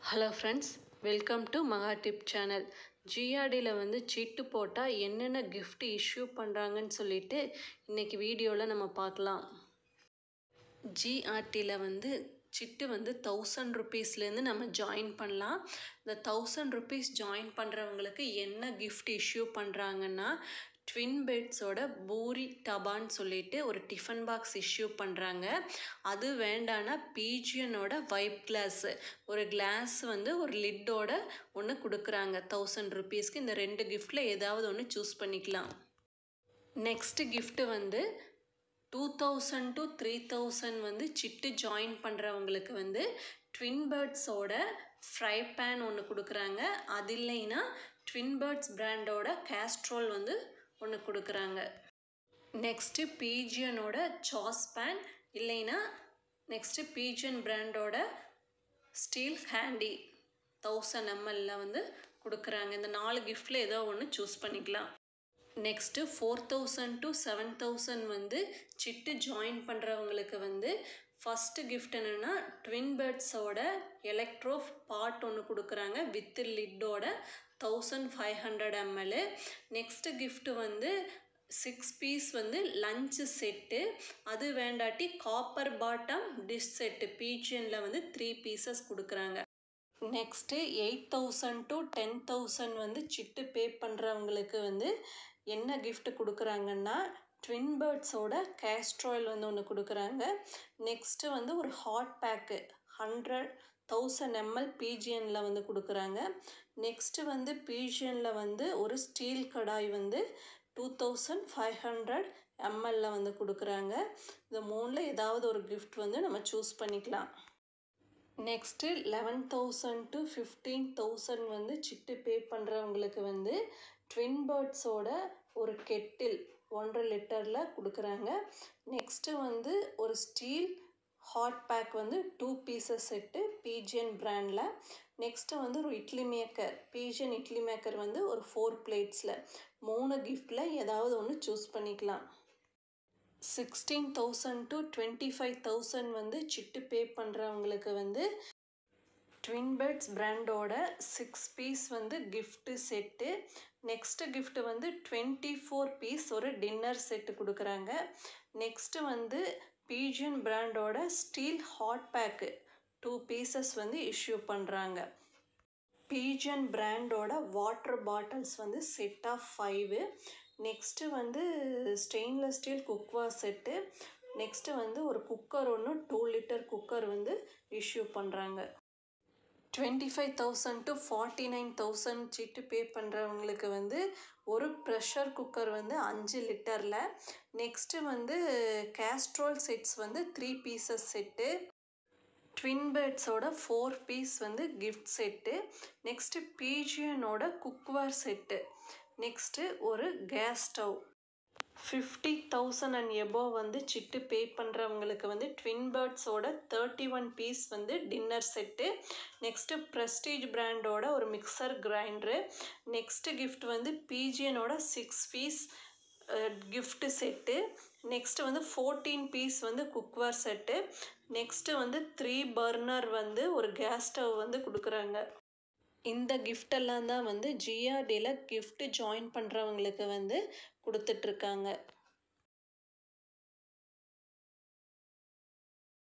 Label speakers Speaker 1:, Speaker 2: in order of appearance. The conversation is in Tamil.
Speaker 1: ஹலோ ஃப்ரெண்ட்ஸ், வெல்கம் டு மகா டிப் சேனல். ஜிஆர்டியில் வந்து சீட்டு போட்டால் என்னென்ன கிஃப்ட் இஷ்யூ பண்ணுறாங்கன்னு சொல்லிட்டு இன்றைக்கி வீடியோவில் நம்ம பார்க்கலாம். ஜிஆர்டியில் வந்து சிட்டு வந்து 1000 ருபீஸ்லேருந்து நம்ம ஜாயின் பண்ணலாம். இந்த 1000 ருபீஸ் ஜாயின் பண்ணுறவங்களுக்கு என்ன கிஃப்ட் இஷ்யூ பண்ணுறாங்கன்னா, ட்வின் பெட்ஸோட பூரி டபான்னு சொல்லிட்டு ஒரு டிஃபன் பாக்ஸ் இஷ்யூ பண்ணுறாங்க. அது வேண்டான்னா பீஜியனோட வைப் கிளாஸு ஒரு கிளாஸ் வந்து ஒரு லிட்டோட ஒன்று கொடுக்குறாங்க 1000 ருபீஸ்க்கு. இந்த 2 கிஃப்டில் ஏதாவது ஒன்று சூஸ் பண்ணிக்கலாம். நெக்ஸ்ட்டு கிஃப்ட்டு வந்து 2000 to 3000 வந்து சிட்டு ஜாயின் பண்ணுறவங்களுக்கு வந்து ட்வின் பேர்ட்ஸோட ஃப்ரை பேன் ஒன்று கொடுக்குறாங்க. அது இல்லைன்னா ட்வின் பேர்ட்ஸ் பிராண்டோட கேஸ்ட்ரோல் வந்து ஒன்று கொடுக்குறாங்க. நெக்ஸ்ட்டு பீஜியனோட சாஸ் பேன் இல்லைன்னா நெக்ஸ்ட்டு பீஜியன் பிராண்டோட ஸ்டீல் ஹேண்டி 1000 ml வந்து கொடுக்குறாங்க. இந்த 4 கிஃப்டில் ஏதோ ஒன்று சூஸ் பண்ணிக்கலாம். நெக்ஸ்ட்டு 4000 to 7000 வந்து சிட்டு ஜாயின் பண்ணுறவங்களுக்கு வந்து ஃபஸ்ட்டு கிஃப்ட் என்னென்னா ட்வின் பேர்ட்ஸோட எலக்ட்ரோ பாட் ஒன்று கொடுக்குறாங்க வித் லிட்டோட 1500 ml. நெக்ஸ்ட்டு கிஃப்ட்டு வந்து 6 பீஸ் வந்து லஞ்சு செட்டு. அது வேண்டாட்டி காப்பர் பாட்டம் டிஷ் செட்டு பீஜியனில் வந்து 3 பீசஸ் கொடுக்குறாங்க. நெக்ஸ்ட்டு 8000 to 10000 வந்து சிட்டு பே பண்ணுறவங்களுக்கு வந்து என்ன கிஃப்ட் கொடுக்குறாங்கன்னா ட்வின் பேர்ட்ஸோட கேஸ்ட்ராயில் வந்து ஒன்று கொடுக்குறாங்க. நெக்ஸ்ட்டு வந்து ஒரு ஹாட் பேக்கு 1000 ml பீஜியனில் வந்து கொடுக்குறாங்க. நெக்ஸ்ட்டு வந்து பீஜியனில் வந்து ஒரு ஸ்டீல் கடாய் வந்து 2500 ml வந்து கொடுக்குறாங்க. இந்த 3ல் ஏதாவது ஒரு கிஃப்ட் வந்து நம்ம சூஸ் பண்ணிக்கலாம். நெக்ஸ்ட்டு 11,000 to 15,000 வந்து சிட்டு பே பண்ணுறவங்களுக்கு வந்து ட்வின் பேர்ட்ஸோட ஒரு கெட்டில் 1.5 லிட்டரில் கொடுக்குறாங்க. நெக்ஸ்ட்டு வந்து ஒரு ஸ்டீல் ஹாட் பேக் வந்து 2 பீசஸ் செட்டு பீஜியன் பிராண்டில். நெக்ஸ்ட்டு வந்து ஒரு idli maker pigeon idli maker வந்து ஒரு 4 பிளேட்ஸில். 3 கிஃப்டில் ஏதாவது ஒன்று சூஸ் பண்ணிக்கலாம். 16,000 to 25,000 வந்து சிட்டு பே பண்ணுறவங்களுக்கு வந்து ட்வின் பேர்ட்ஸ் பிராண்டோட 6 பீஸ் வந்து கிஃப்ட்டு செட்டு. நெக்ஸ்ட்டு கிஃப்ட்டு வந்து 24 பீஸ் ஒரு டின்னர் செட்டு கொடுக்குறாங்க. நெக்ஸ்ட்டு வந்து பீஜியன் பிராண்டோட ஸ்டீல் ஹாட் பேக்கு 2 பீசஸ் வந்து இஷ்யூ பண்ணுறாங்க. பீஜியன் பிராண்டோட வாட்டர் பாட்டில்ஸ் வந்து செட் ஆஃப் 5. நெக்ஸ்ட்டு வந்து stainless steel cookware set. Next வந்து ஒரு குக்கர் ஒன்று 2 லிட்டர் குக்கர் வந்து இஷ்யூ பண்ணுறாங்க. 25,000 to 49,000 சிட்டு பே பண்ணுறவங்களுக்கு வந்து ஒரு ப்ரெஷர் குக்கர் வந்து 5 லிட்டரில். நெக்ஸ்ட்டு வந்து கேஸ்ட்ரோல் செட்ஸ் வந்து 3 பீசஸ் செட்டு. ட்வின் பேர்ட்ஸோட 4 பீஸ் வந்து கிஃப்ட் செட்டு. நெக்ஸ்ட்டு பீஜியனோட குக்வேர் செட்டு. நெக்ஸ்ட்டு ஒரு கேஸ் ஸ்டவ். 50,000 and above வந்து சிட்டு பே பண்ணுறவங்களுக்கு வந்து ட்வின் பேர்ட்ஸோட 31 பீஸ் வந்து டின்னர் செட்டு. நெக்ஸ்ட்டு ப்ரெஸ்டீஜ் பிராண்டோட ஒரு மிக்சர் கிரைண்டரு. நெக்ஸ்ட்டு கிஃப்ட் வந்து பீஜியனோட 6 பீஸ் கிஃப்ட் செட்டு. நெக்ஸ்ட்டு வந்து 14 பீஸ் வந்து குக்வேர் செட்டு. நெக்ஸ்ட்டு வந்து 3 பர்னர் வந்து ஒரு கேஸ் ஸ்டவ் வந்து கொடுக்குறாங்க. இந்த கிஃப்டெல்லாம் தான் வந்து ஜிஆர்டியில் கிஃப்ட் ஜாயின் பண்ணுறவங்களுக்கு வந்து கொடுத்துட்ருக்காங்க.